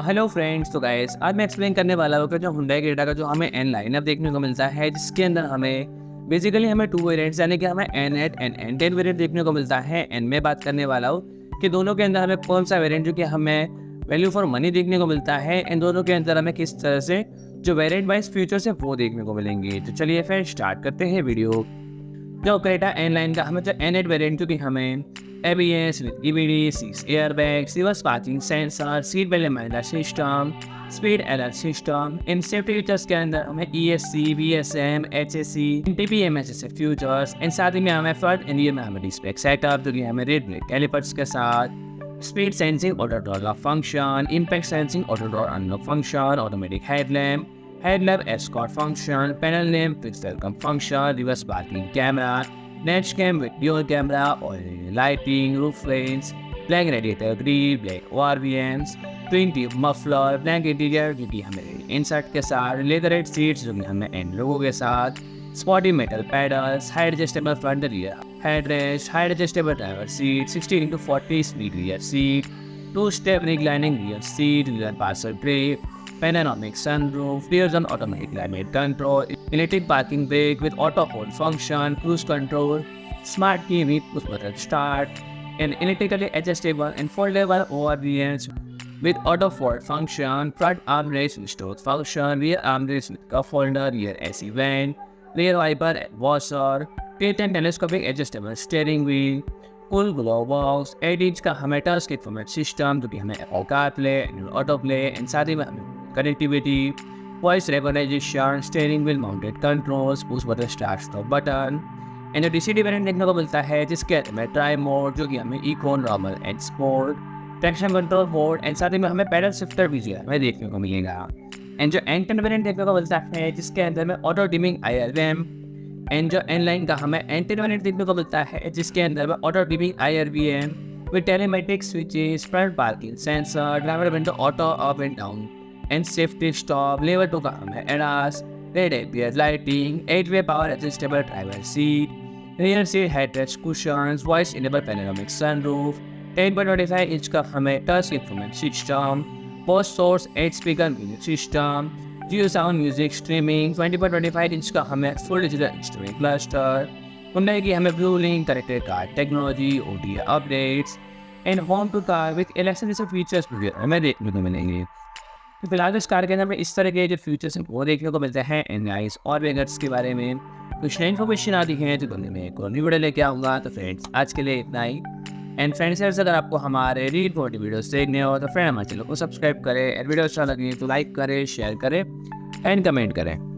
Hello friends, तो guys आज मैं एक्सप्लेन करने वाला हूँ कि जो Hyundai Creta का जो हमें N लाइन अप देखने को मिलता है, जिसके अंदर हमें बेसिकली हमें 2 वेरिएंट्स यानी कि हमें N8 एंड N10 वेरिएंट देखने को मिलता है। एंड मैं बात करने वाला हूँ कि दोनों के अंदर हमें कौन सा वेरिएंट जो कि हमें वैल्यू फॉर मनी देखने को मिलता है, एंड दोनों के अंदर हमें किस तरह से जो वेरिएंट वाइज फीचर्स है वो देखने को मिलेंगे। तो चलिए फिर स्टार्ट करते हैं वीडियो। जो क्रेटा एन लाइन का हमें जो N8 वेरिएंट जो कि हमें ABS with EBD, 6 airbags, reverse parking sensor, seat belt reminder system, speed alert system, in safety features के अंदर हमें ESC, VSM, HSC, TPMS जैसे फीचर्स, इन साथ ही में हमें फ्रंट एंड रियर में हमें डिस्प्ले सेटअप जो कि हमें रेड ब्रेक कैलिपर्स के साथ, speed sensing auto door lock function, impact sensing auto door unlock function, automatic headlamp escort function, panel name, fixed welcome function, reverse parking camera, Dashcam with dual camera, oil lighting, roof rails, black radiator grille, black ORVMs, twin tube muffler, black interior जो कि हमें insert के साथ, Leatherette seats जो कि हमें end लोगों के साथ, Sporty metal pedals, height adjustable front rear headrest, height adjustable driver seat, 16x40 speed rear seat, 2-step reclining rear seat, rear parcel tray, Panoramic sunroof, rear-on automatic climate control, electric parking brake with auto hold function, cruise control, smart key with push button start, and electrically adjustable and foldable ORVMs with auto fold function, front armrest with storage function, rear armrest with cup holder, rear AC vent, rear wiper and washer, tilt and telescopic adjustable steering wheel, full glove box, 8 inch का हमें touch infotainment system जो कि हमें Apple CarPlay, auto play, and साथ ही में हमें connectivity, voice recognition, steering wheel mounted controls, push button start stop button, and DCT variant देखने को मिलता है जिसके अंदर हमें ड्राइव मोड जो कि हमें eco, normal and sport, traction control mode, and साथ ही में हमें पैडल शिफ्टर भी जो है हमें देखने को मिलेगा। एंड जो N10 वेरिएंट देखने को मिलता है जिसके अंदर में ऑटो डिमिंग IRVM, एंड जो N लाइन का हमें N10 वेरिएंट देखने को मिलता है जिसके अंदर में auto dimming IRVM with telematic switches, front parking sensor, driver window auto up and down, and safety stop, level 2 का हमें ADAS, red ABS lighting, 8-way power adjustable driver seat, rear seat headrest cushions, voice enable panoramic sunroof, 10.25 inch का हमें touch infotainment system, post source 8 speaker music system, Jio sound music streaming, 20.25 inch का हमें full digital instrument cluster, Hyundai की हमें blue link connected car technology, OTA updates, and home to car with Alexa जैसे features भी हमें देखने को मिलेंगे। तो फिलहाल इस कार के अंदर में इस तरह के जो फीचर्स हैं वो देखने को मिलते हैं। एंड गाइस और भी अगर इसके बारे में कुछ नई इन्फॉर्मेशन आती है तो मैं एक और वीडियो लेके आऊँगा। तो फ्रेंड्स आज के लिए इतना ही। एंड फ्रेंड्स अगर आपको हमारे रीड वीडियोस देखने हो तो फ्रेंड हमारे चैनल को सब्सक्राइब करें, एंड वीडियो अच्छा लगे तो लाइक करें, शेयर करें एंड कमेंट करें।